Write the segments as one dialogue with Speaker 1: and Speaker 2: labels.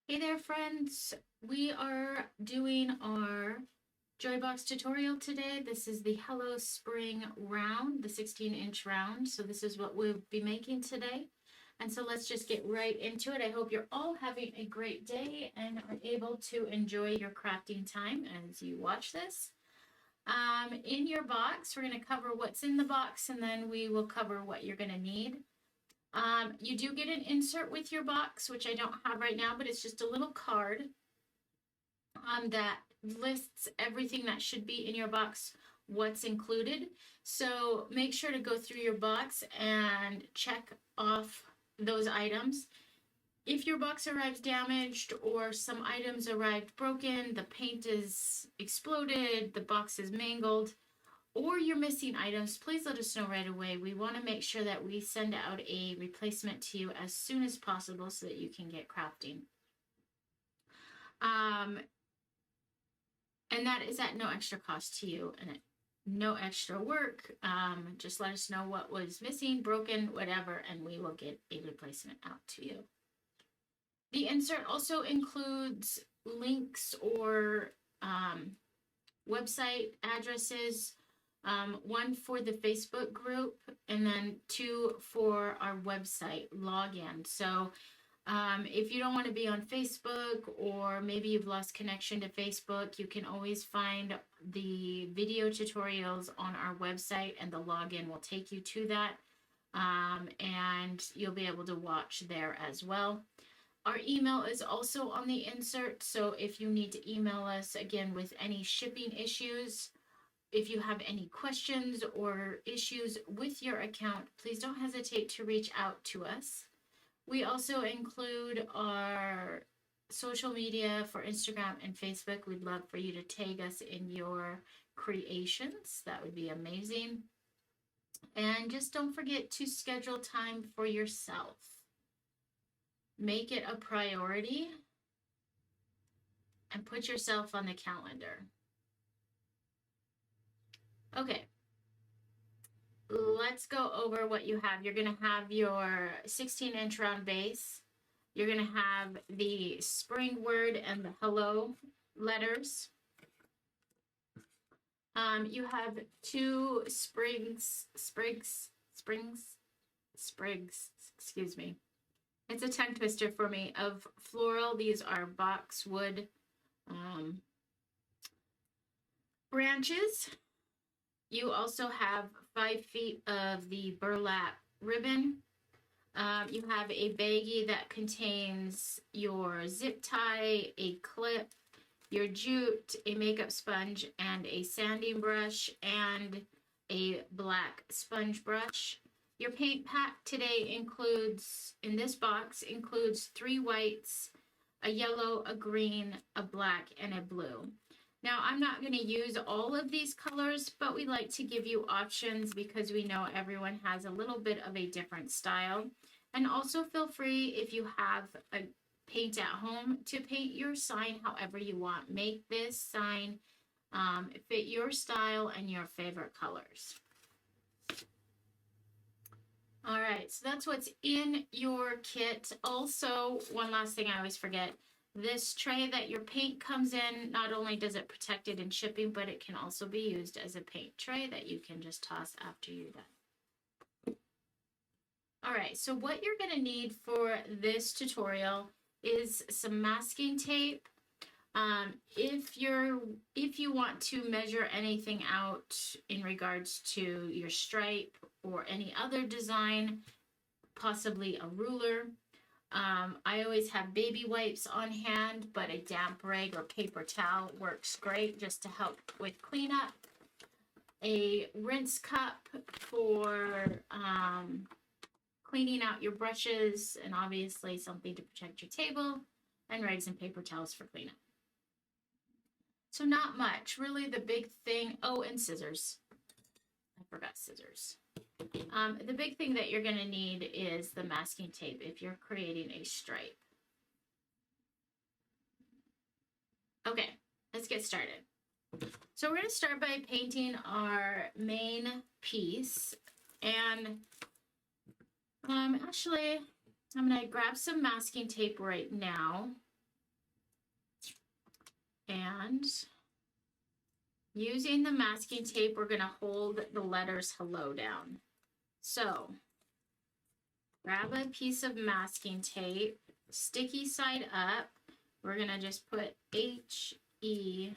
Speaker 1: Hey there, friends. We are doing our Joy Box tutorial today. This is the Hello Spring round, the 16-inch round. So this is what we'll be making today. And so let's just get right into it. I hope you're all having a great day and are able to enjoy your crafting time as you watch this. In your box, we're going to cover what's in the box, and then we will cover what you're going to need. You do get an insert with your box, which I don't have right now, but it's just a little card that lists everything that should be in your box, what's included. So make sure to go through your box and check off those items. If your box arrives damaged or some items arrived broken, the paint is exploded, the box is mangled, or you're missing items, please let us know right away. We want to make sure that we send out a replacement to you as soon as possible so that you can get crafting. And that is at no extra cost to you and no extra work. Just let us know what was missing, broken, whatever, and we will get a replacement out to you. The insert also includes links or website addresses. One for the Facebook group, and then 2 for our website login. So if you don't want to be on Facebook, or maybe you've lost connection to Facebook, you can always find the video tutorials on our website, and the login will take you to that, and you'll be able to watch there as well. Our email is also on the insert, so if you need to email us, again, with any shipping issues, if you have any questions or issues with your account, please don't hesitate to reach out to us. We also include our social media for Instagram and Facebook. We'd love for you to tag us in your creations. That would be amazing. And just don't forget to schedule time for yourself. Make it a priority and put yourself on the calendar. Okay, let's go over what you have. You're going to have your 16-inch round base. You're going to have the spring word and the hello letters. You have 2 sprigs, excuse me. It's a tongue twister for me, of floral. These are boxwood branches. You also have 5 feet of the burlap ribbon. You have a baggie that contains your zip tie, a clip, your jute, a makeup sponge, and a sanding brush, and a black sponge brush. Your paint pack today includes, in this box, includes 3 whites, a yellow, a green, a black, and a blue. Now, I'm not going to use all of these colors, but we like to give you options because we know everyone has a little bit of a different style. And also feel free, if you have a paint at home, to paint your sign however you want. Make this sign fit your style and your favorite colors. All right, so that's what's in your kit. Also, one last thing I always forget. This tray that your paint comes in, not only does it protect it in shipping, but it can also be used as a paint tray that you can just toss after you're done. All right, so what you're going to need for this tutorial is some masking tape. If you want to measure anything out in regards to your stripe or any other design, possibly a ruler. I always have baby wipes on hand, but a damp rag or paper towel works great just to help with cleanup. A rinse cup for cleaning out your brushes, and obviously something to protect your table, and rags and paper towels for cleanup. So not much. Really the big thing, oh, and scissors. I forgot scissors. The big thing that you're going to need is the masking tape if you're creating a stripe. Okay, let's get started. So we're going to start by painting our main piece. And actually, I'm going to grab some masking tape right now. And using the masking tape, we're going to hold the letters hello down. So grab a piece of masking tape, sticky side up. We're going to just put H-E-L-L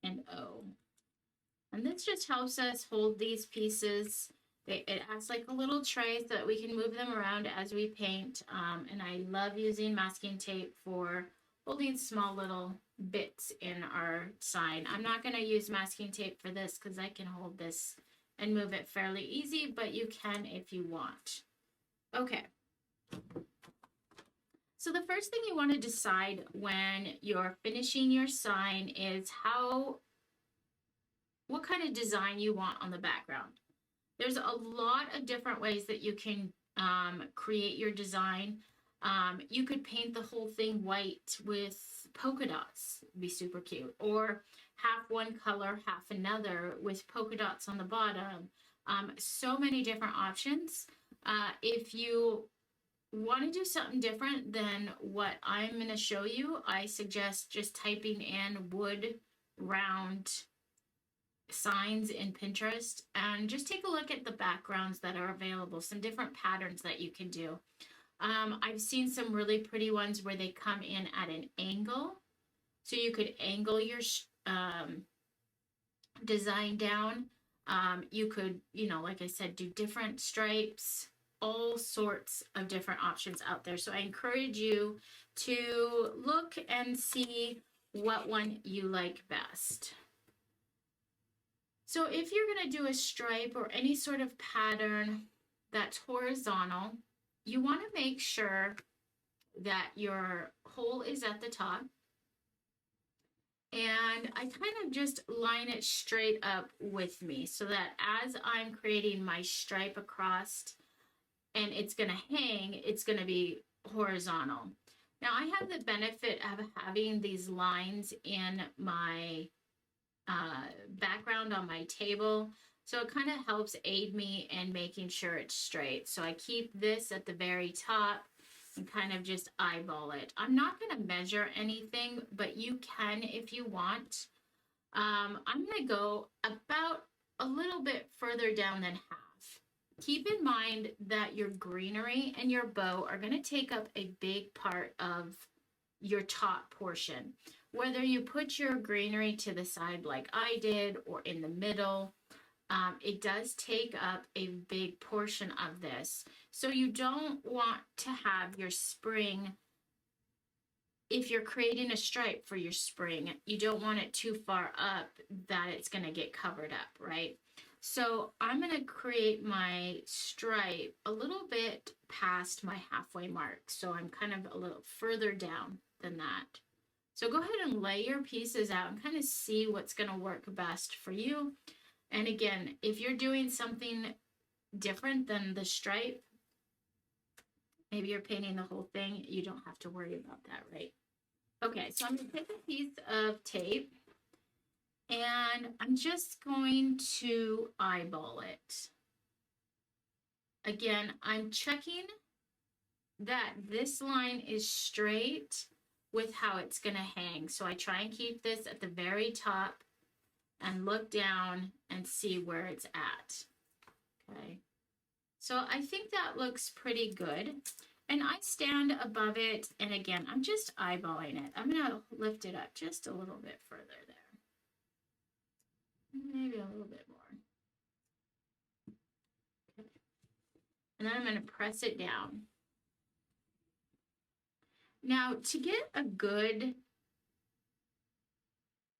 Speaker 1: and O. And this just helps us hold these pieces. It acts like a little tray so that we can move them around as we paint. And I love using masking tape for holding small little bits in our sign. I'm not going to use masking tape for this because I can hold this and move it fairly easy, but you can if you want. Okay. So the first thing you want to decide when you're finishing your sign is what kind of design you want on the background. There's a lot of different ways that you can create your design. You could paint the whole thing white with polka dots. It'd be super cute. Or half one color, half another with polka dots on the bottom. So many different options. If you want to do something different than what I'm going to show you, I suggest just typing in wood round signs in Pinterest and just take a look at the backgrounds that are available, some different patterns that you can do. I've seen some really pretty ones where they come in at an angle, so you could angle your design down. You could, like I said, do different stripes, all sorts of different options out there. So I encourage you to look and see what one you like best. So if you're going to do a stripe or any sort of pattern that's horizontal, you want to make sure that your hole is at the top. And I kind of just line it straight up with me so that as I'm creating my stripe across and it's going to hang, it's going to be horizontal. Now I have the benefit of having these lines in my background on my table, so it kind of helps aid me in making sure it's straight. So I keep this at the very top and kind of just eyeball it. I'm not going to measure anything, but you can if you want. I'm going to go about a little bit further down than half. Keep in mind that your greenery and your bow are going to take up a big part of your top portion. Whether you put your greenery to the side like I did or in the middle, it does take up a big portion of this. So you don't want to have your spring, if you're creating a stripe for your spring, you don't want it too far up that it's going to get covered up, right? So I'm going to create my stripe a little bit past my halfway mark. So I'm kind of a little further down than that. So go ahead and lay your pieces out and kind of see what's going to work best for you. And again, if you're doing something different than the stripe, maybe you're painting the whole thing, you don't have to worry about that, right? Okay, so I'm going to take a piece of tape and I'm just going to eyeball it. Again, I'm checking that this line is straight with how it's going to hang. So I try and keep this at the very top and look down and see where it's at. Okay. So I think that looks pretty good. And I stand above it, and again, I'm just eyeballing it. I'm going to lift it up just a little bit further there. Maybe a little bit more. Okay. And then I'm going to press it down. Now, to get a good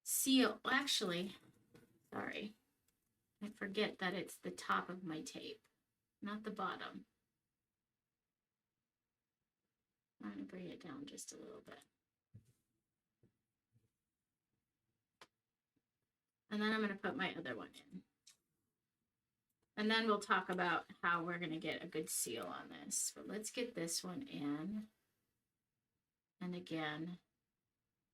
Speaker 1: seal, actually, sorry, I forget that it's the top of my tape, not the bottom. I'm going to bring it down just a little bit. And then I'm going to put my other one in. And then we'll talk about how we're going to get a good seal on this. But let's get this one in. And again,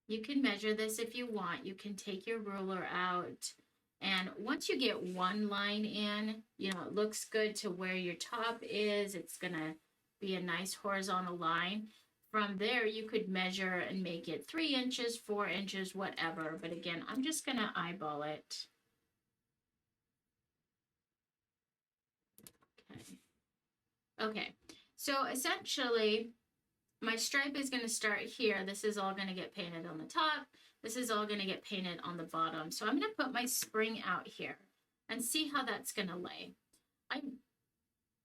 Speaker 1: you can measure this if you want. You can take your ruler out. And once you get one line in, it looks good to where your top is. It's going to be a nice horizontal line. from there, you could measure and make it 3 inches, 4 inches, whatever. But again, I'm just going to eyeball it. Okay. Okay. So essentially, my stripe is going to start here. This is all going to get painted on the top. This is all going to get painted on the bottom. So I'm going to put my spring out here and see how that's going to lay. I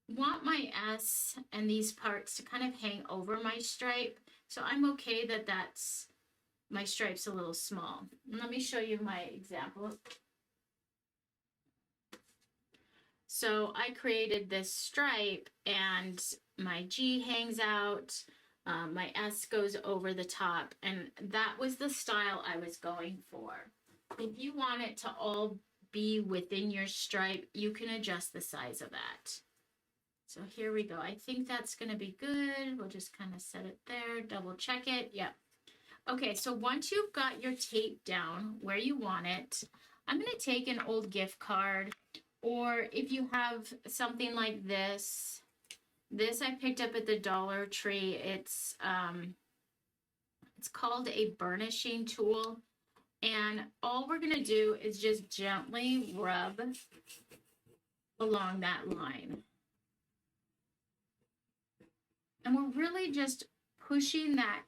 Speaker 1: want my S and these parts to kind of hang over my stripe. So I'm okay that my stripe's a little small. And let me show you my example. So I created this stripe and my G hangs out, my S goes over the top, and that was the style I was going for. If you want it to all be within your stripe, you can adjust the size of that. So here we go. I think that's going to be good. We'll just kind of set it there, double check it. Yep. Okay, so once you've got your tape down where you want it, I'm going to take an old gift card, or if you have something like this I picked up at the Dollar Tree. It's called a burnishing tool, and all we're going to do is just gently rub along that line. And we're really just pushing that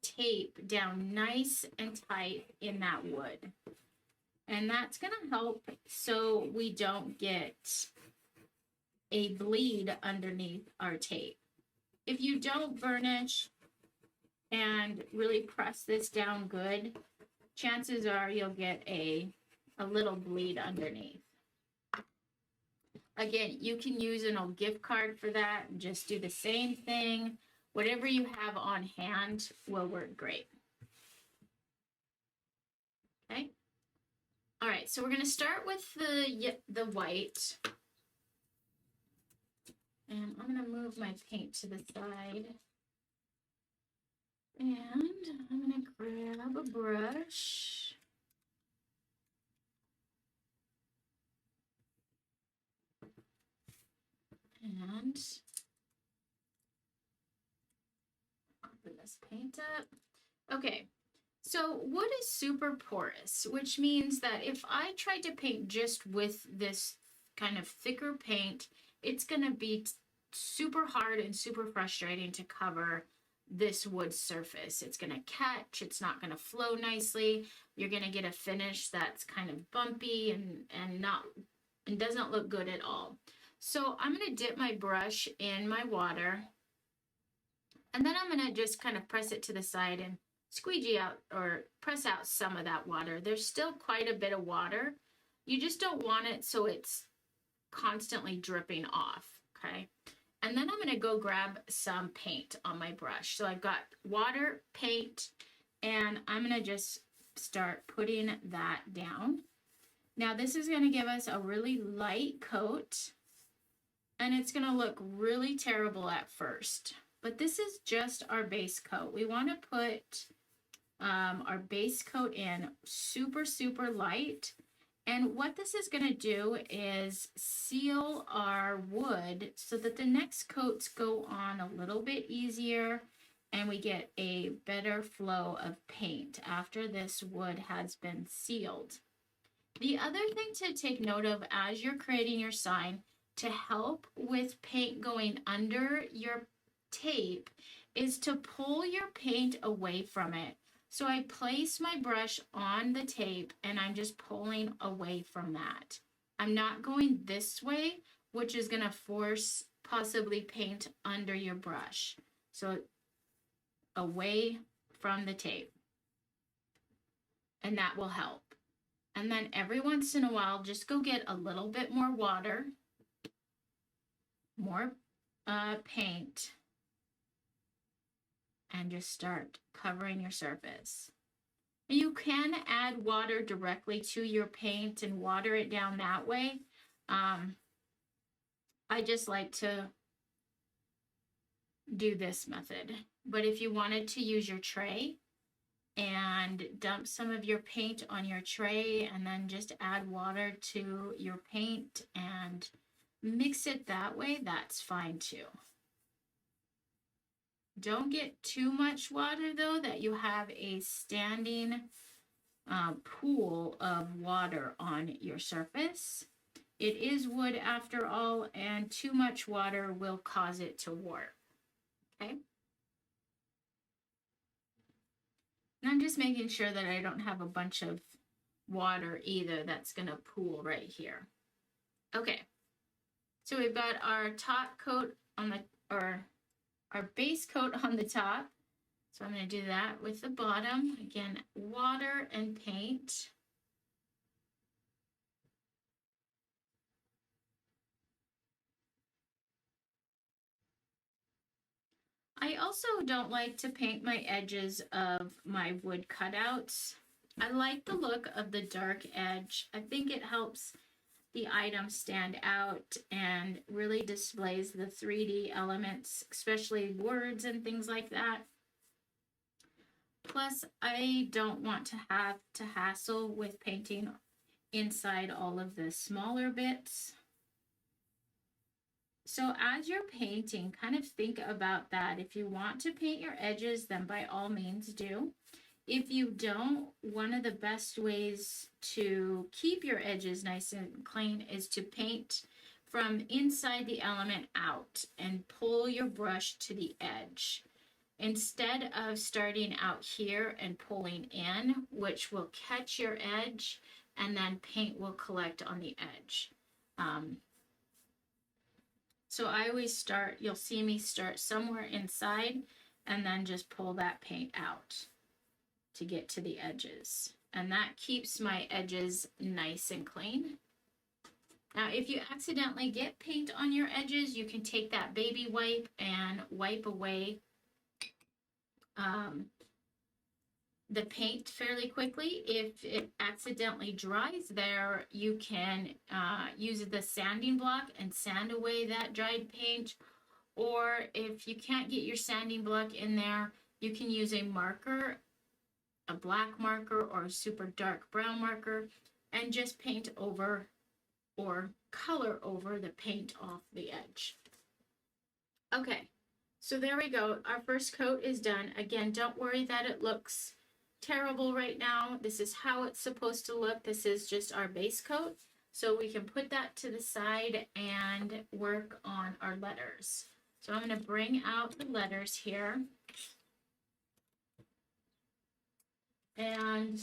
Speaker 1: tape down nice and tight in that wood. And that's going to help so we don't get a bleed underneath our tape. If you don't burnish and really press this down good, chances are you'll get a little bleed underneath. Again, you can use an old gift card for that and just do the same thing. Whatever you have on hand will work great. Okay. All right, so we're going to start with the white. And I'm going to move my paint to the side. And I'm going to grab a brush. And open this paint up. Okay, so wood is super porous, which means that if I tried to paint just with this kind of thicker paint, it's going to be super hard and super frustrating to cover this wood surface. It's going to catch, it's not going to flow nicely. You're going to get a finish that's kind of bumpy and doesn't look good at all. So I'm going to dip my brush in my water, and then I'm going to just kind of press it to the side and squeegee out or press out some of that water. There's still quite a bit of water. You just don't want it so it's constantly dripping off, okay? And then I'm going to go grab some paint on my brush. So I've got water, paint, and I'm going to just start putting that down. Now this is going to give us a really light coat, and it's going to look really terrible at first. But this is just our base coat. We want to put our base coat in super, super light. And what this is going to do is seal our wood so that the next coats go on a little bit easier and we get a better flow of paint after this wood has been sealed. The other thing to take note of as you're creating your sign to help with paint going under your tape is to pull your paint away from it. So I place my brush on the tape and I'm just pulling away from that. I'm not going this way, which is going to force possibly paint under your brush. So away from the tape. And that will help. And then every once in a while, just go get a little bit more water, more paint, and just start covering your surface. You can add water directly to your paint and water it down that way. I just like to do this method. But if you wanted to use your tray and dump some of your paint on your tray and then just add water to your paint and mix it that way, that's fine too. Don't get too much water though, that you have a standing pool of water on your surface. It is wood after all, and too much water will cause it to warp. Okay. And I'm just making sure that I don't have a bunch of water either that's going to pool right here. Okay. So we've got our top coat on the, or our base coat on the top. So I'm going to do that with the bottom. Again, water and paint. I also don't like to paint my edges of my wood cutouts. I like the look of the dark edge. I think it helps the item stand out and really displays the 3D elements, especially words and things like that. Plus, I don't want to have to hassle with painting inside all of the smaller bits. So as you're painting, kind of think about that. If you want to paint your edges, then by all means do. If you don't, one of the best ways to keep your edges nice and clean is to paint from inside the element out and pull your brush to the edge. Instead of starting out here and pulling in, which will catch your edge, and then paint will collect on the edge. So I always start, you'll see me start somewhere inside and then just pull that paint out to get to the edges. And that keeps my edges nice and clean. Now, if you accidentally get paint on your edges, you can take that baby wipe and wipe away the paint fairly quickly. If it accidentally dries there, you can use the sanding block and sand away that dried paint. Or if you can't get your sanding block in there, you can use a marker, a black marker or a super dark brown marker, and just paint over or color over the paint off the edge. Okay, so there we go. Our first coat is done. Again, don't worry that it looks terrible right now. This is how it's supposed to look. This is just our base coat. So we can put that to the side and work on our letters. So I'm going to bring out the letters here. And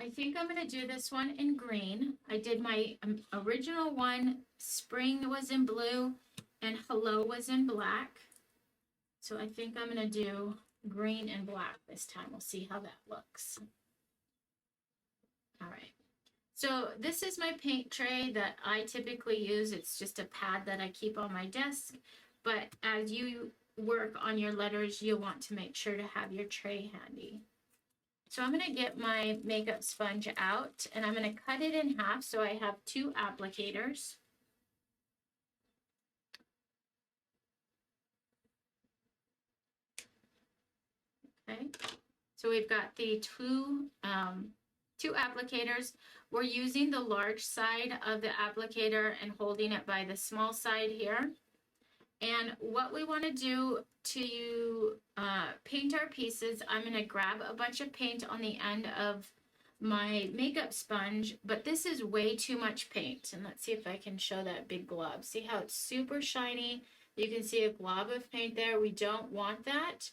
Speaker 1: I think I'm going to do this one in green. I did my original one, spring was in blue and hello was in black. So I think I'm going to do green and black this time. We'll see how that looks. All right. So this is my paint tray that I typically use. It's just a pad that I keep on my desk. But as you work on your letters, you'll want to make sure to have your tray handy. So I'm going to get my makeup sponge out and I'm going to cut it in half so I have 2 applicators. Okay, so we've got the two applicators. We're using the large side of the applicator and holding it by the small side here. And what we want to do to paint our pieces, I'm going to grab a bunch of paint on the end of my makeup sponge, but this is way too much paint. And let's see if I can show that big glob. See how it's super shiny? You can see a glob of paint there. We don't want that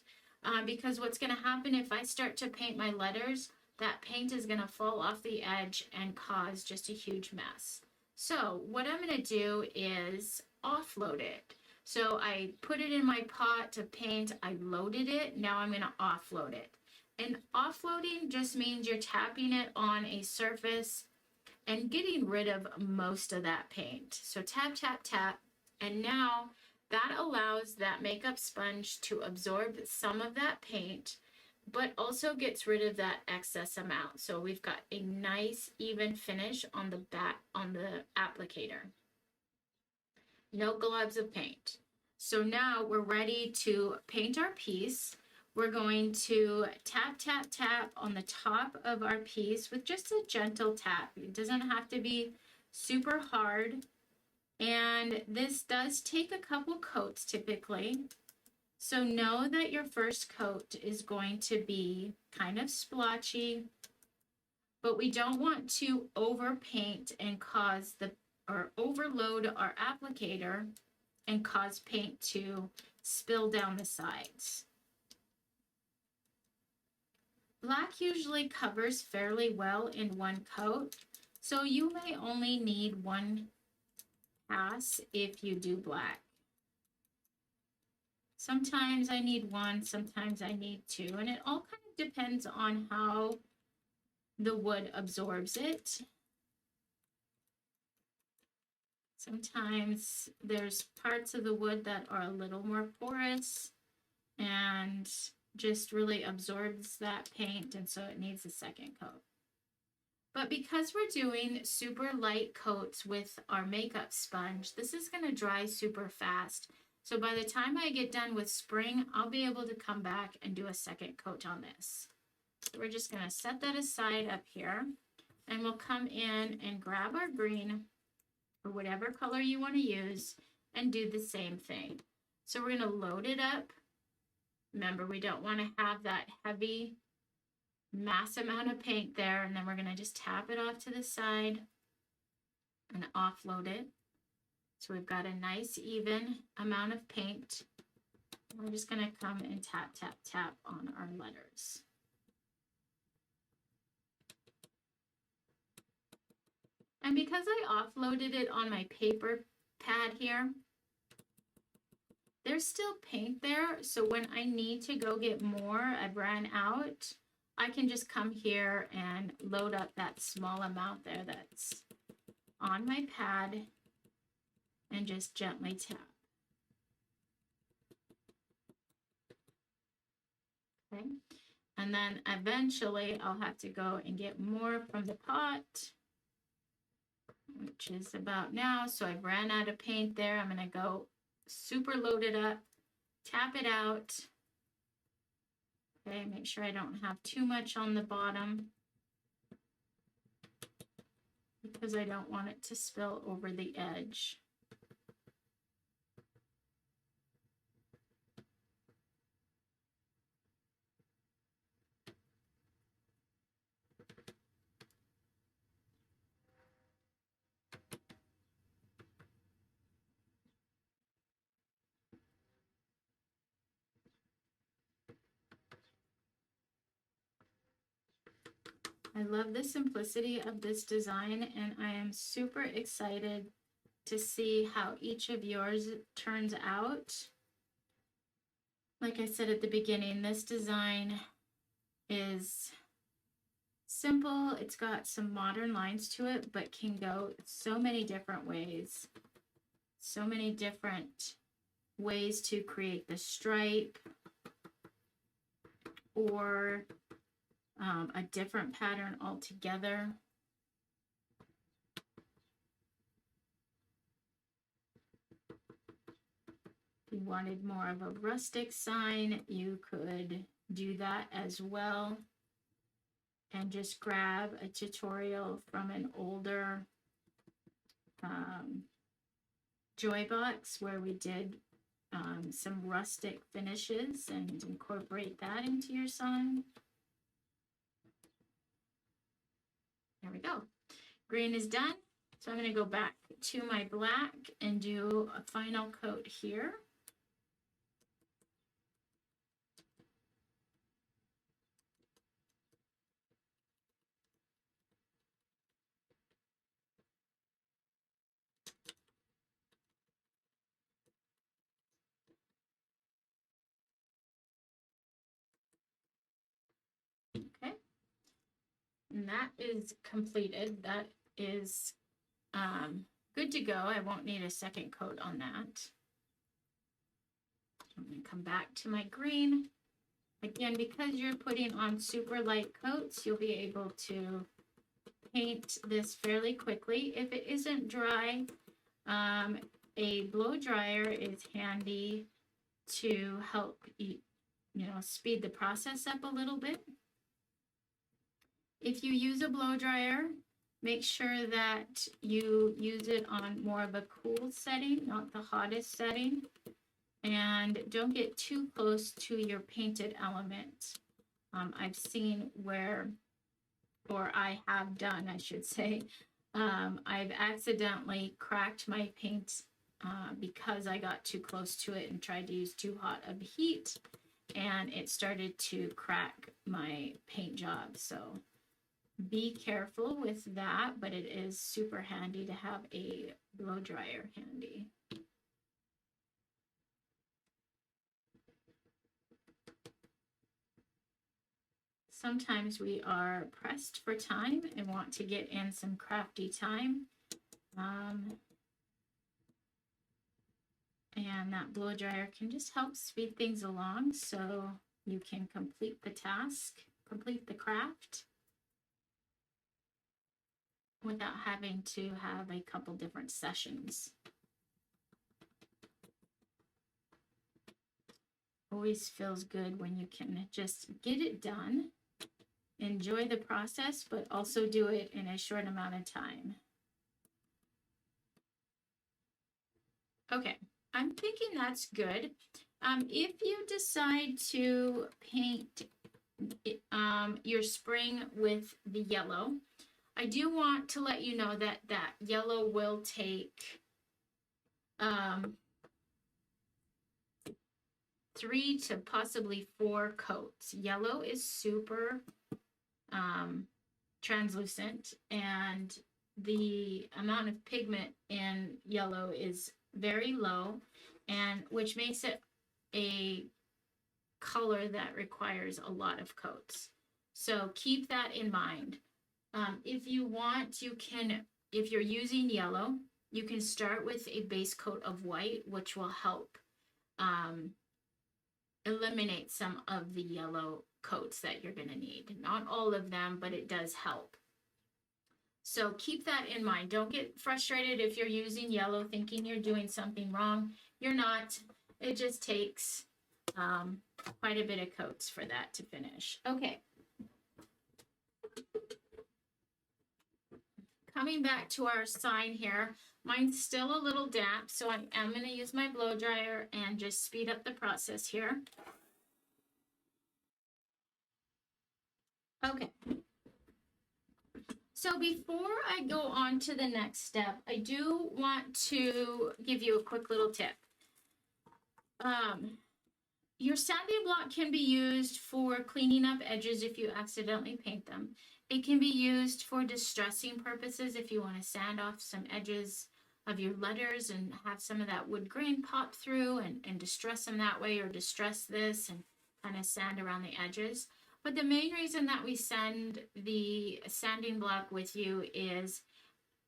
Speaker 1: because what's going to happen if I start to paint my letters, that paint is going to fall off the edge and cause just a huge mess. So what I'm going to do is offload it. So I put it in my pot to paint, I loaded it, now I'm going to offload it. And offloading just means you're tapping it on a surface and getting rid of most of that paint. So tap, tap, tap, and now that allows that makeup sponge to absorb some of that paint, but also gets rid of that excess amount. So we've got a nice even finish on the back, on the applicator. No globs of paint. So now we're ready to paint our piece. We're going to tap, tap, tap on the top of our piece with just a gentle tap. It doesn't have to be super hard. And this does take a couple coats typically. So know that your first coat is going to be kind of splotchy, but we don't want to overpaint and cause or overload our applicator and cause paint to spill down the sides. Black usually covers fairly well in one coat, so you may only need one pass if you do black. Sometimes I need one, sometimes I need two, and it all kind of depends on how the wood absorbs it. Sometimes there's parts of the wood that are a little more porous and just really absorbs that paint, and so it needs a second coat. But because we're doing super light coats with our makeup sponge, this is going to dry super fast. So by the time I get done with spring, I'll be able to come back and do a second coat on this. So we're just going to set that aside up here, and we'll come in and grab our green or whatever color you want to use and do the same thing. So we're going to load it up. Remember, we don't want to have that heavy mass amount of paint there, and then we're going to just tap it off to the side and offload it. So we've got a nice even amount of paint. We're just going to come and tap, tap, tap on our letters. And because I offloaded it on my paper pad here, there's still paint there. So when I need to go get more, I've ran out, I can just come here and load up that small amount there that's on my pad and just gently tap. Okay. And then eventually I'll have to go and get more from the pot, which is about now. So I've ran out of paint there. I'm going to go super load it up, tap it out. Okay, make sure I don't have too much on the bottom because I don't want it to spill over the edge. I love the simplicity of this design, and I am super excited to see how each of yours turns out. Like I said at the beginning, this design is simple. It's got some modern lines to it, but can go so many different ways. So many different ways to create the stripe or a different pattern altogether. If you wanted more of a rustic sign, you could do that as well. And just grab a tutorial from an older Joy box where we did some rustic finishes and incorporate that into your sign. There we go. Green is done. So I'm going to go back to my black and do a final coat here. Okay. And that is completed. That is good to go. I won't need a second coat on that. I'm going to come back to my green. Again, because you're putting on super light coats, you'll be able to paint this fairly quickly. If it isn't dry, a blow dryer is handy to help speed the process up a little bit. If you use a blow dryer, make sure that you use it on more of a cool setting, not the hottest setting. And don't get too close to your painted element. I've seen where, or I have done, I should say, I've accidentally cracked my paint because I got too close to it and tried to use too hot of heat, and it started to crack my paint job. So be careful with that, but it is super handy to have a blow dryer handy. Sometimes we are pressed for time and want to get in some crafty time. And that blow dryer can just help speed things along so you can complete the task, complete the craft, without having to have a couple different sessions. Always feels good when you can just get it done, enjoy the process, but also do it in a short amount of time. Okay, I'm thinking that's good. If you decide to paint your spring with the yellow, I do want to let you know that that yellow will take 3 to possibly 4 coats. Yellow is super translucent, and the amount of pigment in yellow is very low, and which makes it a color that requires a lot of coats. So keep that in mind. If you want, you can, if you're using yellow, you can start with a base coat of white, which will help eliminate some of the yellow coats that you're going to need. Not all of them, but it does help. So keep that in mind. Don't get frustrated if you're using yellow thinking you're doing something wrong. You're not. It just takes quite a bit of coats for that to finish. Okay. Coming back to our sign here, mine's still a little damp, so I am going to use my blow dryer and just speed up the process here. Okay. So before I go on to the next step, I do want to give you a quick little tip. Your sanding block can be used for cleaning up edges if you accidentally paint them. It can be used for distressing purposes if you want to sand off some edges of your letters and have some of that wood grain pop through and distress them that way, or distress this and kind of sand around the edges. But the main reason that we send the sanding block with you is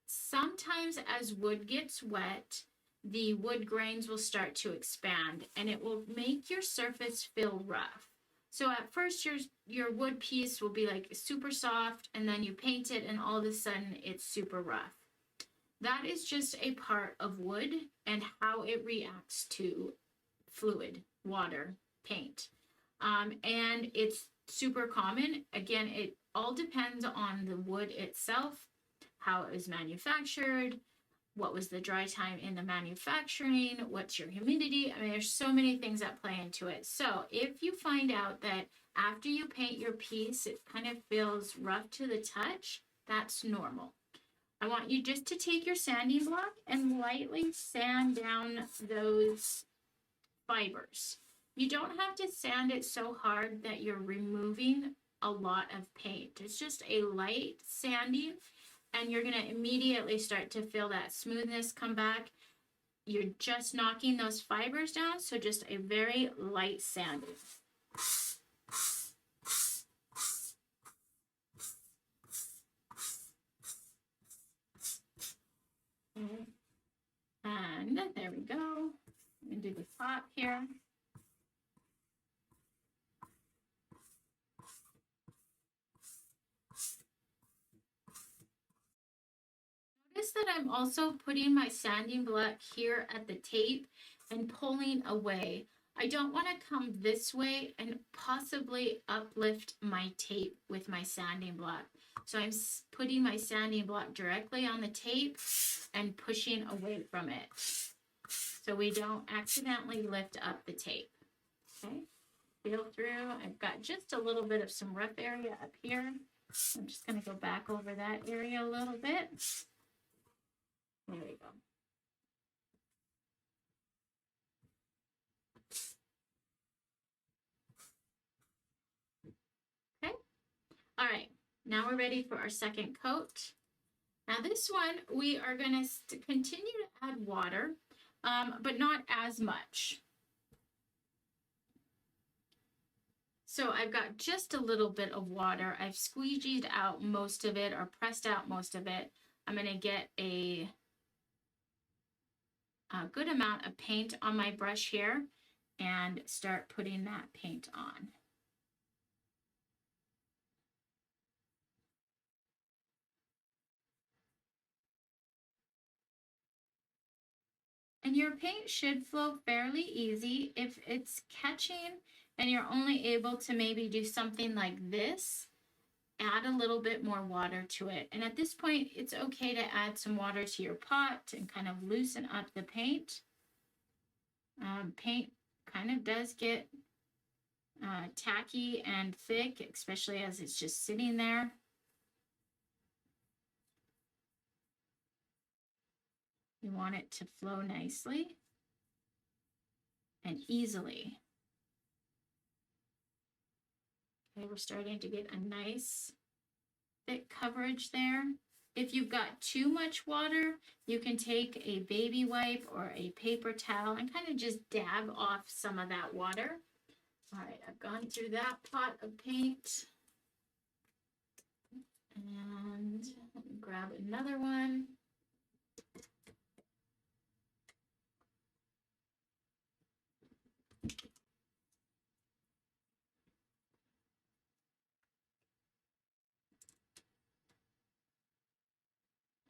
Speaker 1: sometimes as wood gets wet, the wood grains will start to expand and it will make your surface feel rough. So at first your wood piece will be like super soft, and then you paint it and all of a sudden it's super rough. That is just a part of wood and how it reacts to fluid, water, paint. And it's super common. Again, it all depends on the wood itself, how it was manufactured, what was the dry time in the manufacturing, what's your humidity. I mean, there's so many things that play into it. So if you find out that after you paint your piece, it kind of feels rough to the touch, that's normal. I want you just to take your sanding block and lightly sand down those fibers. You don't have to sand it so hard that you're removing a lot of paint. It's just a light sanding, and you're going to immediately start to feel that smoothness come back. You're just knocking those fibers down, so just a very light sanding. And there we go. I'm going to do the top here. Notice that I'm also putting my sanding block here at the tape and pulling away. I don't want to come this way and possibly uplift my tape with my sanding block. So I'm putting my sanding block directly on the tape and pushing away from it. so we don't accidentally lift up the tape. Okay, feel through. I've got just a little bit of some rough area up here. I'm just going to go back over that area a little bit. There we go. Okay, all right, now we're ready for our second coat. Now this one, we are going to continue to add water, but not as much. So I've got just a little bit of water. I've squeegeed out most of it or pressed out most of it. I'm going to get a good amount of paint on my brush here and start putting that paint on. And your paint should flow fairly easy. If it's catching and you're only able to maybe do something like this, add a little bit more water to it. And at this point, it's okay to add some water to your pot and kind of loosen up the paint. Paint kind of does get tacky and thick, especially as it's just sitting there. You want it to flow nicely and easily. Okay, we're starting to get a nice thick coverage there. If you've got too much water, you can take a baby wipe or a paper towel and kind of just dab off some of that water. All right, I've gone through that pot of paint. And let me grab another one.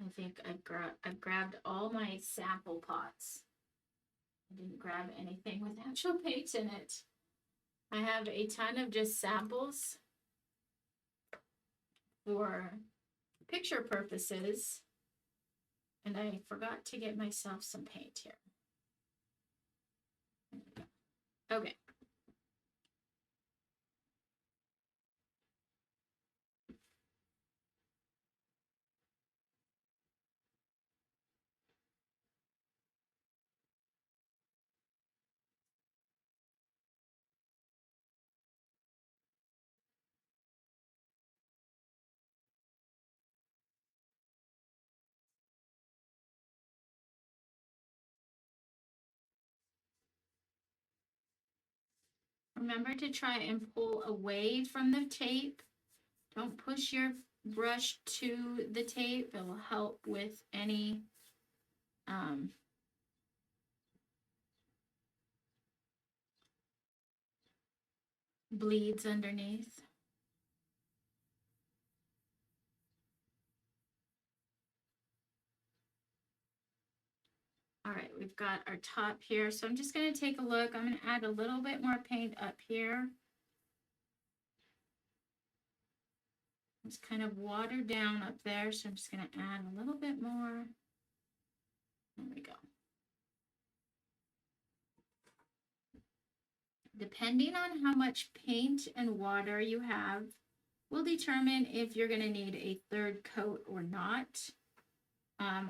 Speaker 1: I think I've grabbed all my sample pots. I didn't grab anything with actual paint in it. I have a ton of just samples for picture purposes, and I forgot to get myself some paint here. There we go. Okay. Remember to try and pull away from the tape. Don't push your brush to the tape. It will help with any bleeds underneath. All right, we've got our top here. So I'm just going to take a look. I'm going to add a little bit more paint up here. It's kind of watered down up there, so I'm just going to add a little bit more. There we go. Depending on how much paint and water you have, will determine if you're going to need a third coat or not.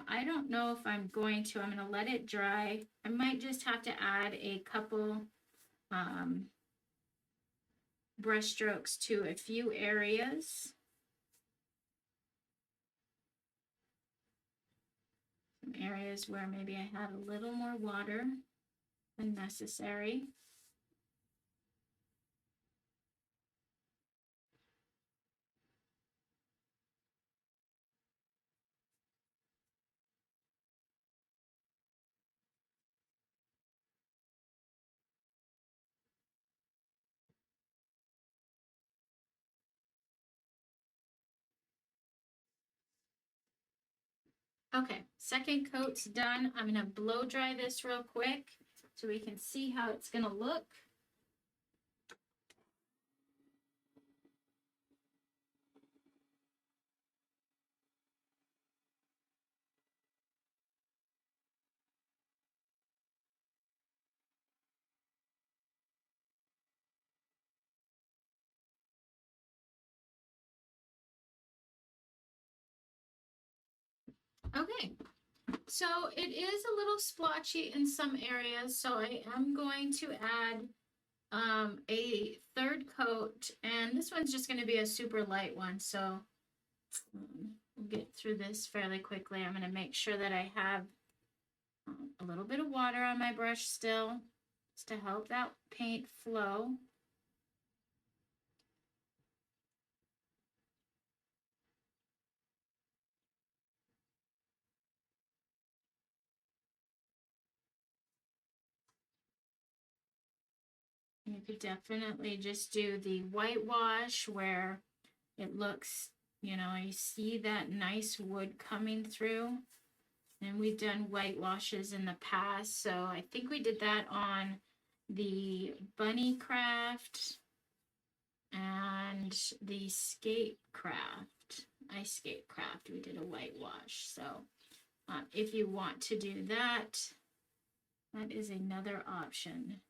Speaker 1: I don't know if I'm going to let it dry. I might just have to add a couple brush strokes to a few areas. Some areas where maybe I had a little more water than necessary. Okay, second coat's done. I'm going to blow dry this real quick so we can see how it's going to look. Okay, so it is a little splotchy in some areas, so I am going to add a third coat, and this one's just going to be a super light one, so we'll get through this fairly quickly. I'm going to make sure that I have a little bit of water on my brush still, just to help that paint flow. You could definitely just do the whitewash where it looks, you know, you see that nice wood coming through. And we've done whitewashes in the past, so I think we did that on the bunny craft and the skate craft, ice skate craft. We did a whitewash. So if you want to do that, that is another option.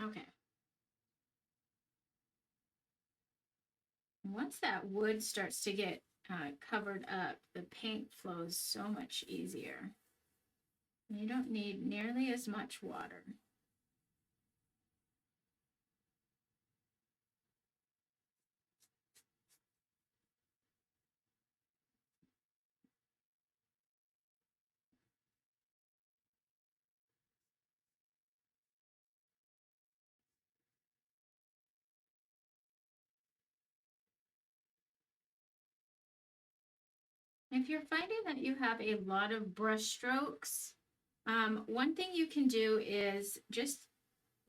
Speaker 1: Okay. Once that wood starts to get covered up, the paint flows so much easier. You don't need nearly as much water. If you're finding that you have a lot of brush strokes, one thing you can do is just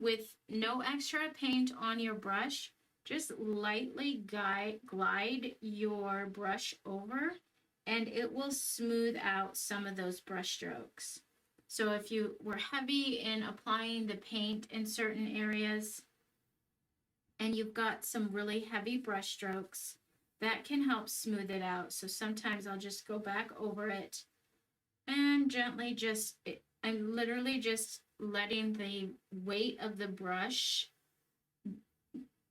Speaker 1: with no extra paint on your brush, just lightly glide your brush over and it will smooth out some of those brush strokes. So if you were heavy in applying the paint in certain areas and you've got some really heavy brush strokes, that can help smooth it out. So sometimes I'll just go back over it and gently I'm literally just letting the weight of the brush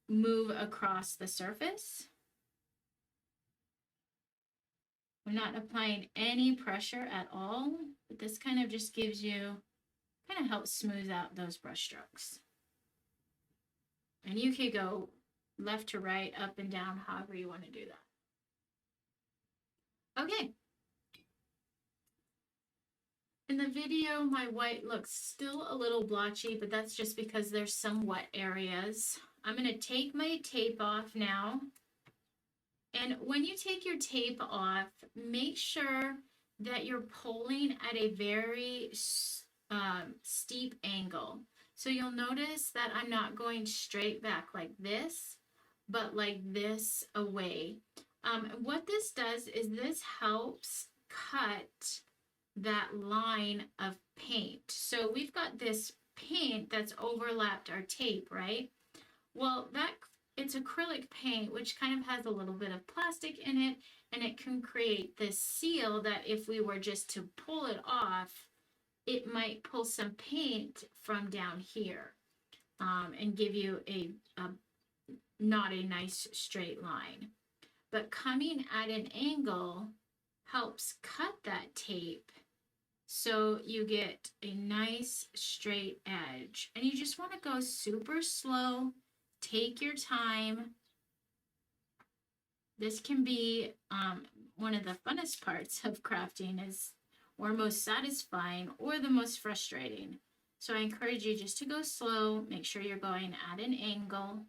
Speaker 1: move across the surface. We're not applying any pressure at all, but this kind of just kind of helps smooth out those brush strokes. And you could go left to right, up and down, however you want to do that. Okay. In the video, my white looks still a little blotchy, but that's just because there's some wet areas. I'm going to take my tape off now. And when you take your tape off, make sure that you're pulling at a very steep angle. So you'll notice that I'm not going straight back like this, but like this away. What this does is this helps cut that line of paint. So we've got this paint that's overlapped our tape, right? Well, it's acrylic paint, which kind of has a little bit of plastic in it, and it can create this seal that if we were just to pull it off, it might pull some paint from down here and give you not a nice straight line. But coming at an angle helps cut that tape so you get a nice straight edge. And you just want to go super slow. Take your time. This can be one of the funnest parts of crafting or most satisfying or the most frustrating. So I encourage you just to go slow. Make sure you're going at an angle.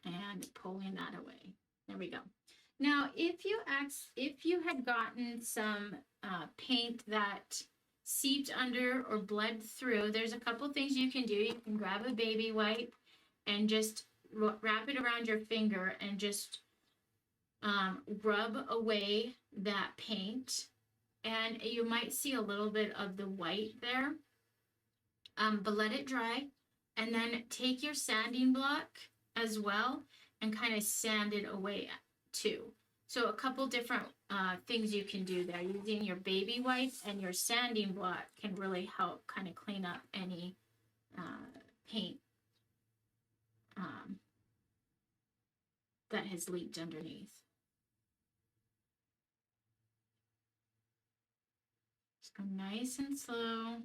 Speaker 1: And pulling that away. There we go. Now, if you had gotten some paint that seeped under or bled through, there's a couple things you can do. You can grab a baby wipe and just wrap it around your finger and just rub away that paint. And you might see a little bit of the white there, but let it dry. And then take your sanding block as well and kind of sand it away too. So a couple different things you can do there. Using your baby wipe and your sanding block can really help kind of clean up any paint that has leaked underneath. Just go nice and slow.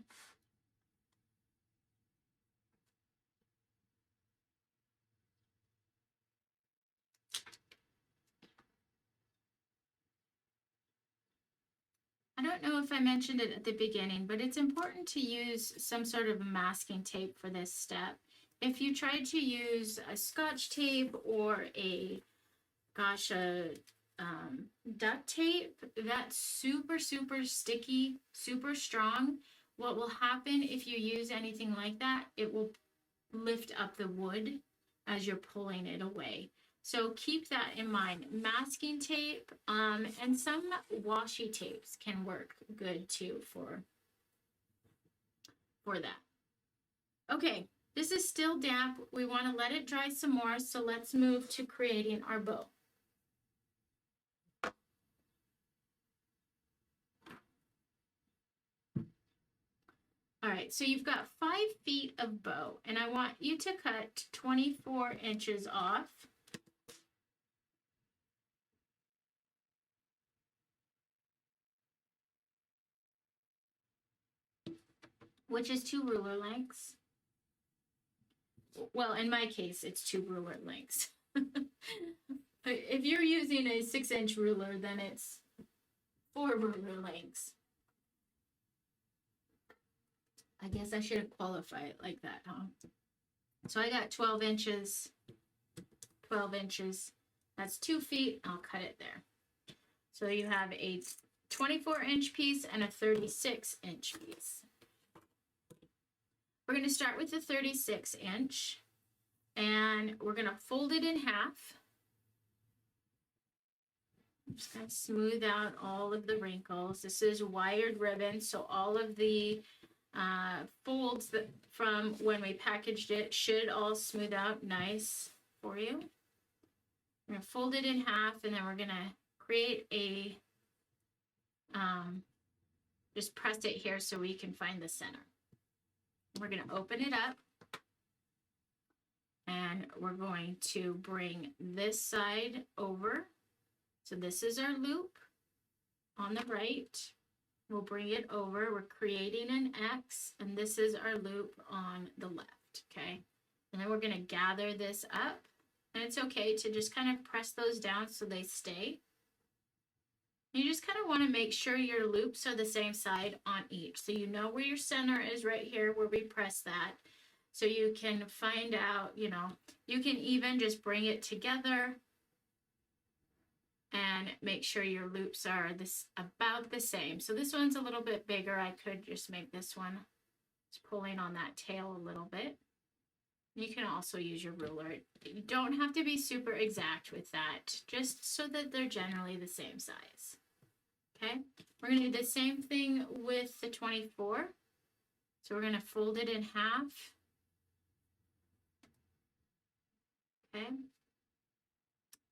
Speaker 1: I don't know if I mentioned it at the beginning, but it's important to use some sort of masking tape for this step. If you try to use a Scotch tape or a duct tape, that's super, super sticky, super strong. What will happen if you use anything like that, it will lift up the wood as you're pulling it away. So keep that in mind. Masking tape and some washi tapes can work good too for that. Okay, this is still damp. We want to let it dry some more, so let's move to creating our bow. All right, so you've got 5 feet of bow, and I want you to cut 24 inches off. Which is 2 ruler lengths. Well, in my case, it's 2 ruler lengths. If you're using a 6-inch ruler, then it's 4 ruler lengths. I guess I shouldn't qualify it like that, huh? So I got 12 inches, 12 inches. That's 2 feet. I'll cut it there. So you have a 24-inch piece and a 36-inch piece. We're going to start with the 36-inch, and we're going to fold it in half. I'm just going to smooth out all of the wrinkles. This is wired ribbon, so all of the folds that from when we packaged it should all smooth out nice for you. We're going to fold it in half, and then we're going to create a, just press it here so we can find the center. We're going to open it up, and we're going to bring this side over. So this is our loop on the right. We'll bring it over. We're creating an X, and this is our loop on the left, okay? And then we're going to gather this up, and it's okay to just kind of press those down so they stay. You just kind of want to make sure your loops are the same side on each. So you know where your center is right here where we press that. So you can find out, you know, you can even just bring it together and make sure your loops are about the same. So this one's a little bit bigger. I could just make this one just pulling on that tail a little bit. You can also use your ruler. You don't have to be super exact with that, just so that they're generally the same size. Okay, we're going to do the same thing with the 24. So we're going to fold it in half. Okay,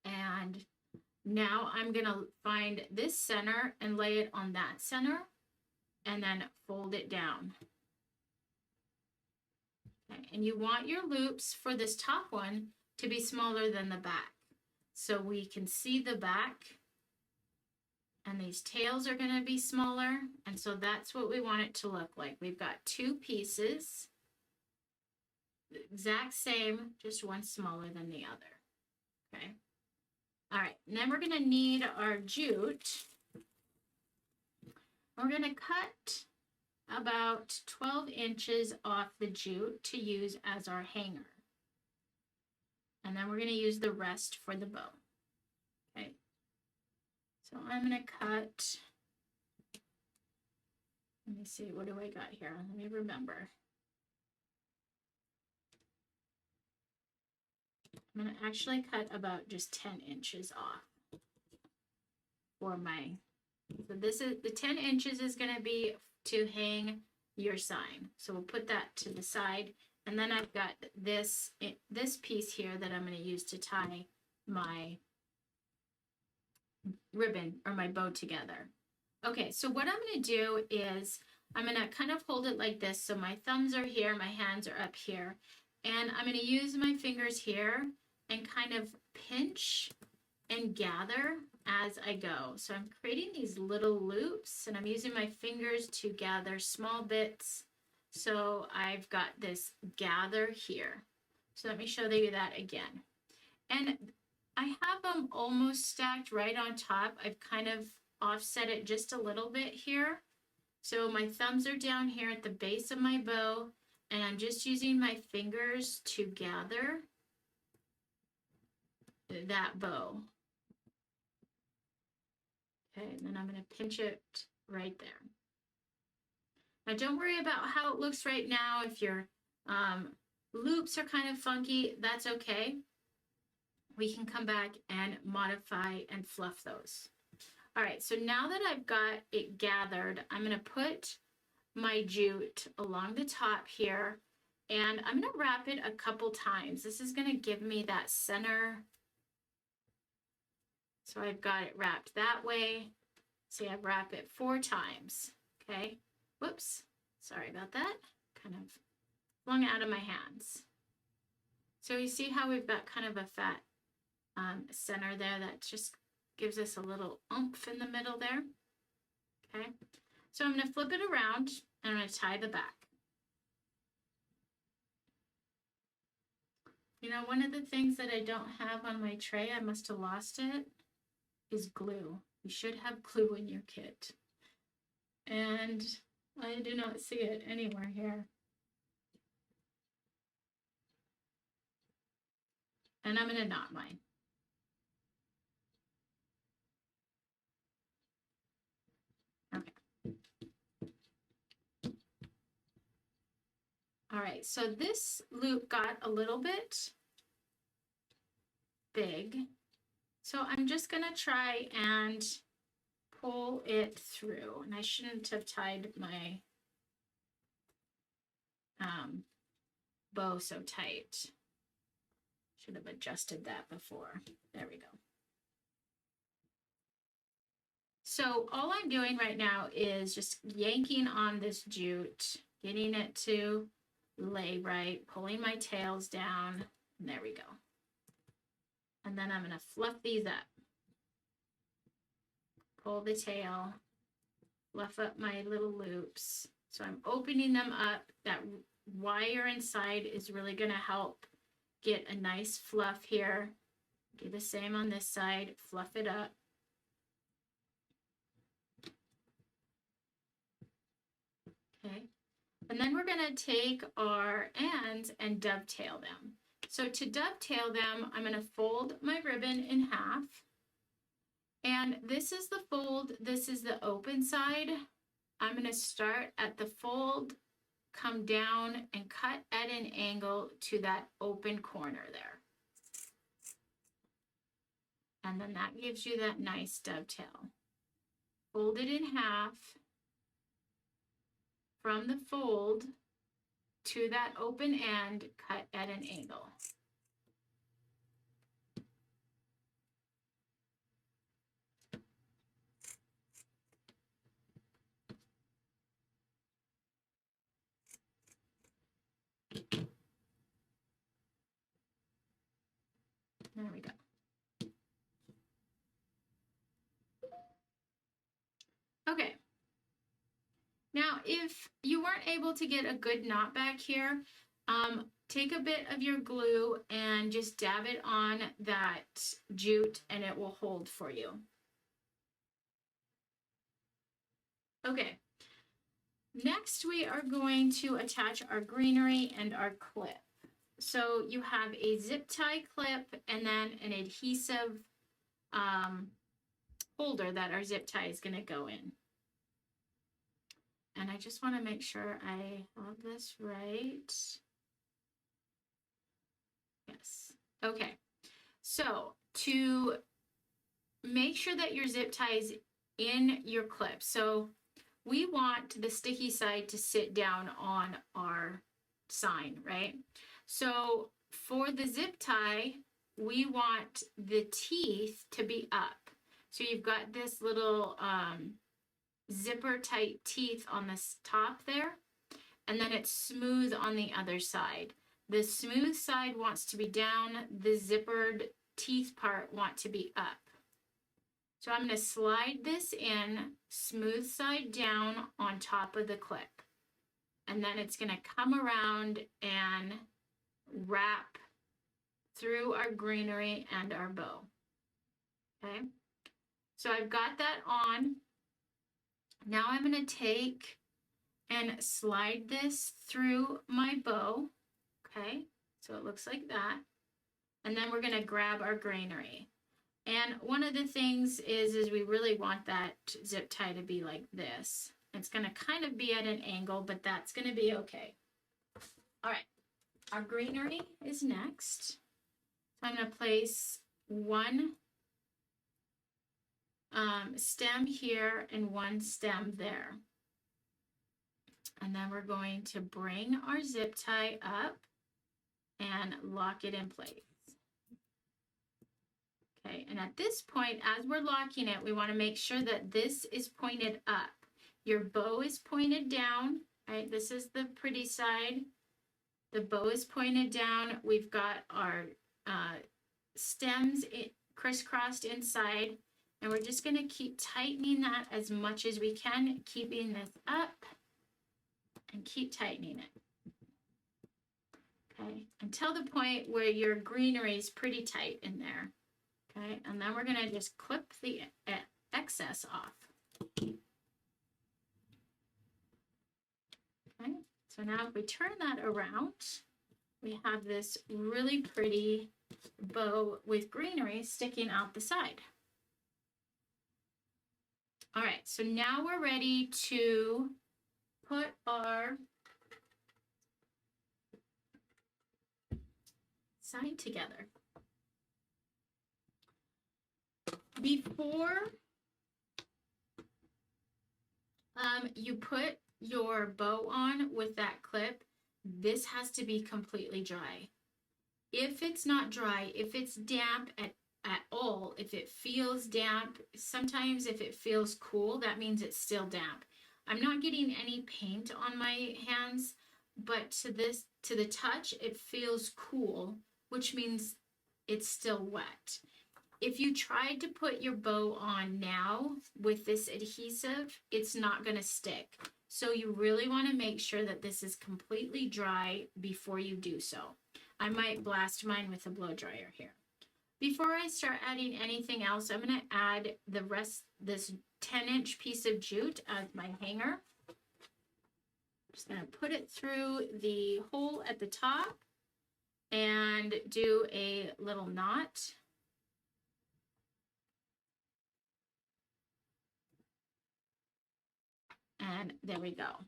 Speaker 1: and now I'm going to find this center and lay it on that center, and then fold it down. Okay, and you want your loops for this top one to be smaller than the back, so we can see the back. And these tails are going to be smaller, and so that's what we want it to look like. We've got 2 pieces, the exact same, just one smaller than the other. Okay. All right, and then we're going to need our jute. We're going to cut about 12 inches off the jute to use as our hanger. And then we're going to use the rest for the bow. Okay. So I'm going to cut, let me see, what do I got here? Let me remember. I'm going to actually cut about just 10 inches off for my, so this is, the 10 inches is going to be to hang your sign. So we'll put that to the side. And then I've got this piece here that I'm going to use to tie my ribbon or my bow together. Okay, so what I'm going to do is I'm going to kind of hold it like this. So my thumbs are here, my hands are up here. And I'm going to use my fingers here and kind of pinch and gather as I go. So I'm creating these little loops and I'm using my fingers to gather small bits. So I've got this gather here. So let me show you that again. And I have them almost stacked right on top. I've kind of offset it just a little bit here. So my thumbs are down here at the base of my bow, and I'm just using my fingers to gather that bow. Okay, and then I'm going to pinch it right there. Now don't worry about how it looks right now. If your loops are kind of funky, that's okay. We can come back and modify and fluff those. All right, so now that I've got it gathered, I'm going to put my jute along the top here, and I'm going to wrap it a couple times. This is going to give me that center. So I've got it wrapped that way. See, I wrap it 4 times. Okay, whoops, sorry about that. Kind of flung out of my hands. So you see how we've got kind of a fat center there that just gives us a little oomph in the middle there. Okay, so I'm going to flip it around and I'm going to tie the back. You know, one of the things that I don't have on my tray, I must have lost it, is glue. You should have glue in your kit. And I do not see it anywhere here. And I'm going to knot mine. Okay. All right, so this loop got a little bit big. So I'm just going to try and pull it through. And I shouldn't have tied my bow so tight. Should have adjusted that before. There we go. So all I'm doing right now is just yanking on this jute, getting it to lay right, pulling my tails down, and there we go. And then I'm going to fluff these up. Pull the tail, fluff up my little loops. So I'm opening them up. That wire inside is really going to help get a nice fluff here. Do the same on this side, fluff it up. Okay, and then we're going to take our ends and dovetail them. So to dovetail them, I'm going to fold my ribbon in half. And this is the fold, this is the open side. I'm going to start at the fold, come down and cut at an angle to that open corner there. And then that gives you that nice dovetail. Fold it in half from the fold to that open end, cut at an angle. There we go. Okay. Now, if you weren't able to get a good knot back here, take a bit of your glue and just dab it on that jute and it will hold for you. Okay. Next, we are going to attach our greenery and our clip. So you have a zip tie clip and then an adhesive holder that our zip tie is going to go in. And I just want to make sure I have this right. Yes. Okay. So to make sure that your zip tie is in your clip. So we want the sticky side to sit down on our sign, right? So for the zip tie, we want the teeth to be up. So you've got this little zipper tight teeth on this top there, and then it's smooth on the other side. The smooth side wants to be down, the zippered teeth part want to be up. So I'm going to slide this in, smooth side down on top of the clip. And then it's going to come around and wrap through our greenery and our bow. Okay, so I've got that on. Now I'm going to take and slide this through my bow. Okay, so it looks like that. And then we're going to grab our greenery. And one of the things is we really want that zip tie to be like this. It's going to kind of be at an angle, but that's going to be okay. All right, our greenery is next. So I'm going to place one stem here and one stem there. And then we're going to bring our zip tie up and lock it in place. Okay, and at this point, as we're locking it, we want to make sure that this is pointed up. Your bow is pointed down, right? This is the pretty side. The bow is pointed down. We've got our stems crisscrossed inside, and we're just going to keep tightening that as much as we can, keeping this up and keep tightening it. Okay, until the point where your greenery is pretty tight in there. Okay, and then we're going to just clip the excess off. Okay, so now if we turn that around, we have this really pretty bow with greenery sticking out the side. All right, so now we're ready to put our side together. Before you put your bow on with that clip, this has to be completely dry. If it's not dry, if it's damp at all, if it feels damp, sometimes if it feels cool, that means it's still damp. I'm not getting any paint on my hands, but to the touch, it feels cool, which means it's still wet. If you tried to put your bow on now with this adhesive, it's not going to stick. So you really want to make sure that this is completely dry before you do so. I might blast mine with a blow dryer here. Before I start adding anything else, I'm going to add this 10-inch piece of jute as my hanger. I'm just going to put it through the hole at the top and do a little knot. And there we go.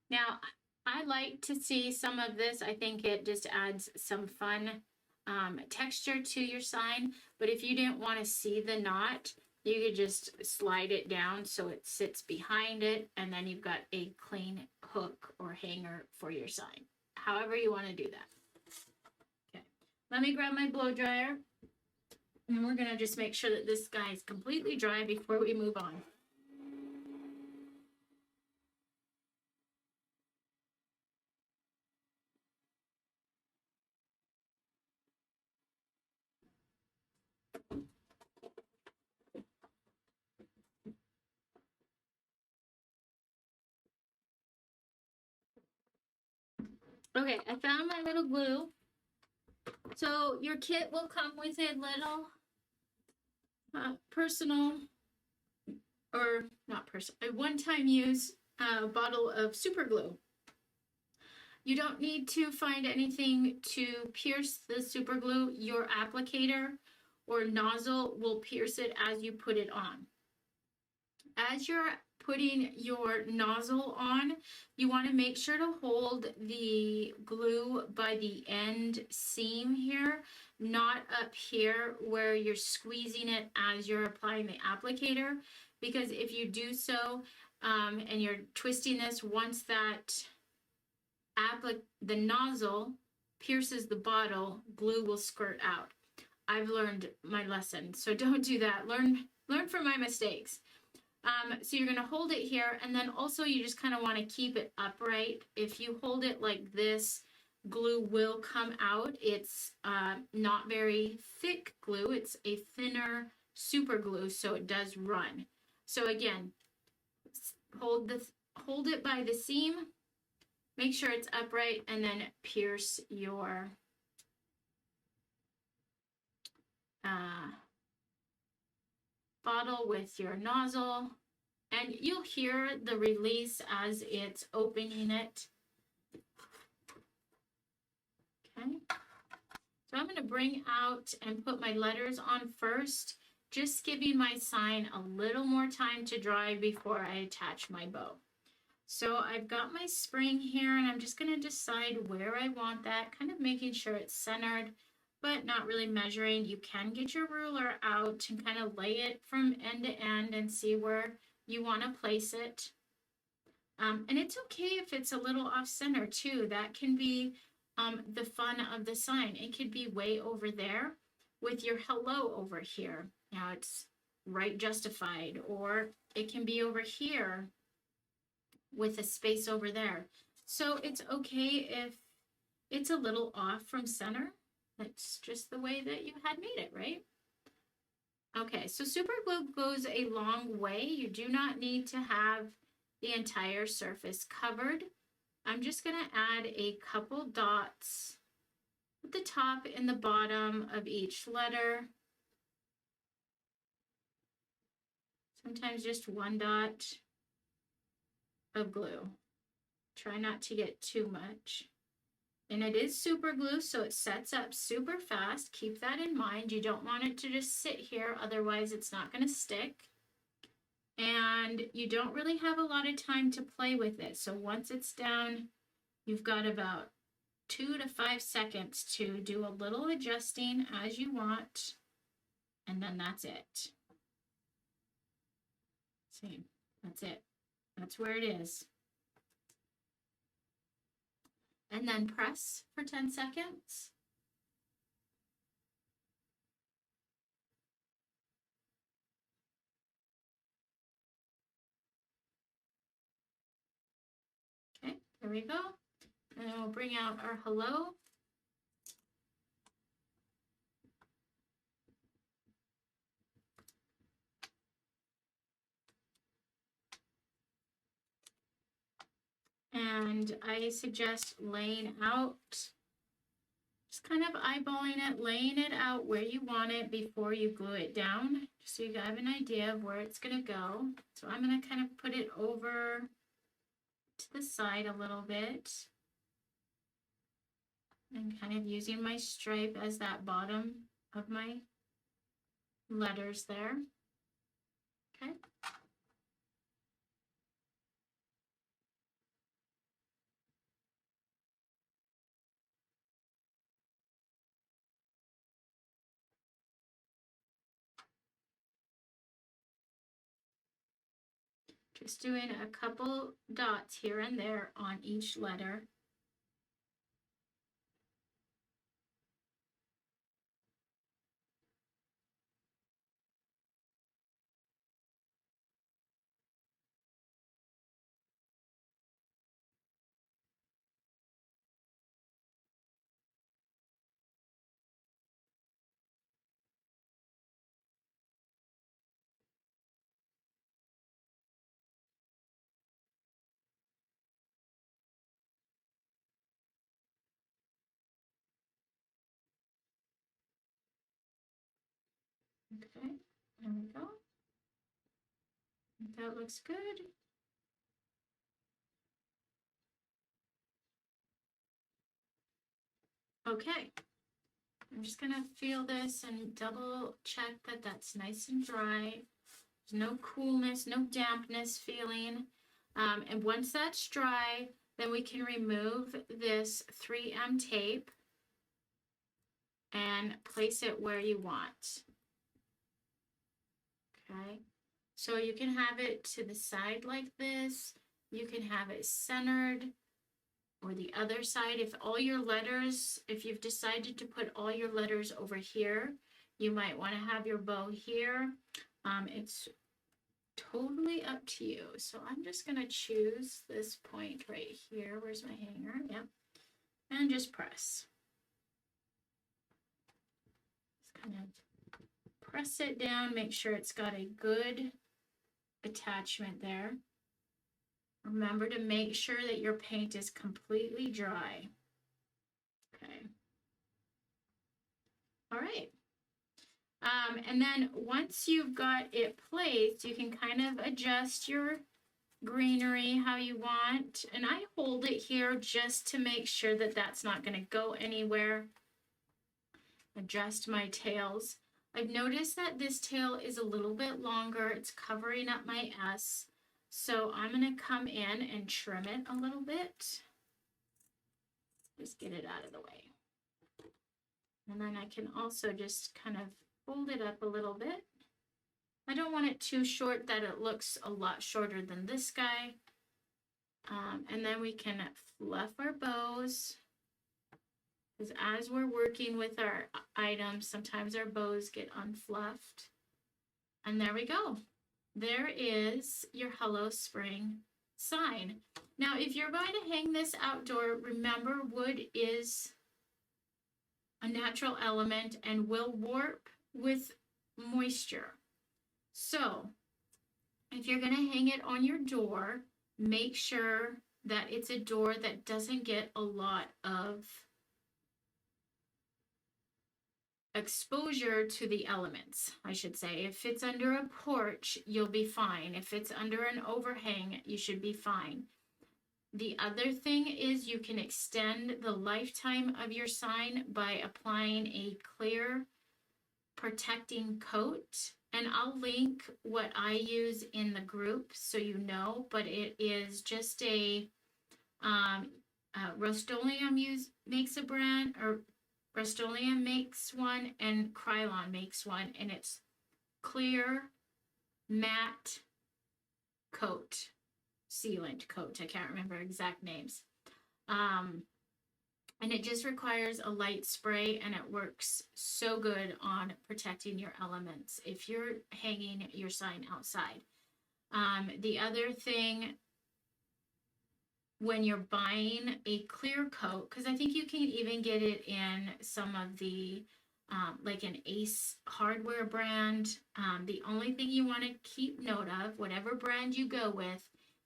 Speaker 1: Now, I like to see some of this. I think it just adds some fun texture to your sign. But if you didn't want to see the knot, you could just slide it down so it sits behind it, and then you've got a clean hook or hanger for your sign. However you want to do that. Okay, let me grab my blow dryer, and we're going to just make sure that this guy is completely dry before we move on. Okay, I found my little glue. So your kit will come with a little a one-time use bottle of super glue. You don't need to find anything to pierce the super glue. Your applicator or nozzle will pierce it as you put it on. As you're putting your nozzle on, you want to make sure to hold the glue by the end seam here, not up here where you're squeezing it as you're applying the applicator, because if you do so and you're twisting this, once that the nozzle pierces the bottle, glue will squirt out. I've learned my lesson, so don't do that. Learn from my mistakes. So you're going to hold it here, and then also you just kind of want to keep it upright. If you hold it like this, glue will come out. It's not very thick glue. It's a thinner super glue, so it does run. So again, hold it by the seam, make sure it's upright, and then pierce your bottle with your nozzle, and you'll hear the release as it's opening it. Okay, so I'm going to bring out and put my letters on first, just giving my sign a little more time to dry before I attach my bow. So I've got my spring here, and I'm just going to decide where I want that, kind of making sure it's centered, but not really measuring. You can get your ruler out and kind of lay it from end to end and see where you want to place it. And it's okay if it's a little off center too. That can be the fun of the sign. It could be way over there with your hello over here. Now it's right justified, or it can be over here with a space over there. So it's okay if it's a little off from center. That's just the way that you had made it, right? Okay, so super glue goes a long way. You do not need to have the entire surface covered. I'm just going to add a couple dots at the top and the bottom of each letter. Sometimes just one dot of glue. Try not to get too much. And it is super glue, so it sets up super fast. Keep that in mind. You don't want it to just sit here, otherwise it's not going to stick. And you don't really have a lot of time to play with it. So once it's down, you've got about 2 to 5 seconds to do a little adjusting as you want. And then that's it. See, that's it. That's where it is. And then press for 10 seconds. Okay, there we go. And we'll bring out our hello. And I suggest laying out, just kind of eyeballing it, laying it out where you want it before you glue it down, just so you have an idea of where it's going to go. So I'm going to kind of put it over to the side a little bit, and kind of using my stripe as that bottom of my letters there. Okay. Just doing a couple dots here and there on each letter. Okay, there we go. That looks good. Okay, I'm just gonna feel this and double check that that's nice and dry. There's no coolness, no dampness feeling. And once that's dry, then we can remove this 3M tape and place it where you want. Okay, so you can have it to the side like this. You can have it centered, or the other side. If all your letters, if you've decided to put all your letters over here, you might want to have your bow here. It's totally up to you. So I'm just going to choose this point right here. Where's my hanger? Yep. And just press. Just kind of press it down, make sure it's got a good attachment there. Remember to make sure that your paint is completely dry. Okay. All right. And then once you've got it placed, you can kind of adjust your greenery how you want. And I hold it here just to make sure that that's not going to go anywhere. Adjust my tails. I've noticed that this tail is a little bit longer. It's covering up my S. So I'm going to come in and trim it a little bit. Just get it out of the way. And then I can also just kind of fold it up a little bit. I don't want it too short that it looks a lot shorter than this guy. And then we can fluff our bows. Because as we're working with our items, sometimes our bows get unfluffed. And there we go. There is your Hello Spring sign. Now, if you're going to hang this outdoor, remember wood is a natural element and will warp with moisture. So if you're going to hang it on your door, make sure that it's a door that doesn't get a lot of exposure to the elements, I should say. If it's under a porch, you'll be fine. If it's under an overhang, you should be fine. The other thing is you can extend the lifetime of your sign by applying a clear protecting coat. And I'll link what I use in the group so you know, but it is just a Rust-Oleum makes a brand, or Rust-Oleum makes one, and Krylon makes one, and it's clear matte coat, sealant coat. I can't remember exact names. And it just requires a light spray, and it works so good on protecting your elements if you're hanging your sign outside. The other thing, when you're buying a clear coat, because I think you can even get it in some of the, like an Ace hardware brand. The only thing you want to keep note of, whatever brand you go with,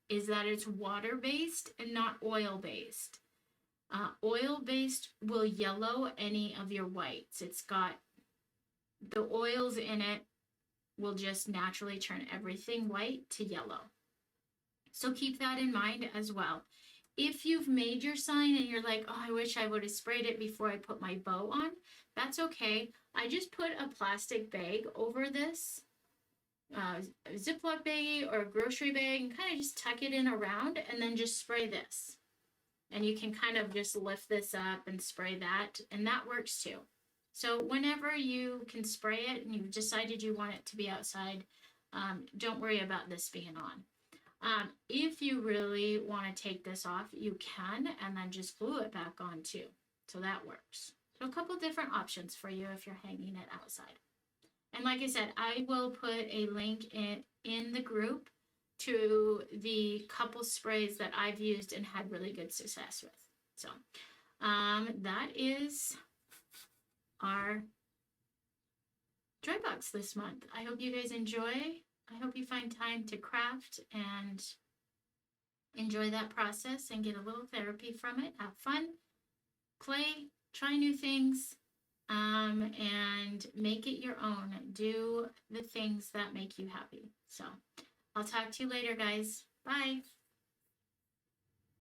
Speaker 1: is that it's water-based and not oil-based. Oil-based will yellow any of your whites. It's got the oils in it, will just naturally turn everything white to yellow. So keep that in mind as well. If you've made your sign and you're like, oh, I wish I would have sprayed it before I put my bow on, that's okay. I just put a plastic bag over this, a Ziploc baggie or a grocery bag, and kind of just tuck it in around and then just spray this. And you can kind of just lift this up and spray that, and that works too. So whenever you can spray it and you've decided you want it to be outside, don't worry about this being on. If you really want to take this off, you can, and then just glue it back on too. So that works. So a couple different options for you if you're hanging it outside. And like I said, I will put a link in the group to the couple sprays that I've used and had really good success with. So that is our dry box this month. I hope you guys enjoy. I hope you find time to craft and enjoy that process and get a little therapy from it. Have fun, play, try new things, and make it your own. Do the things that make you happy. So I'll talk to you later, guys. Bye.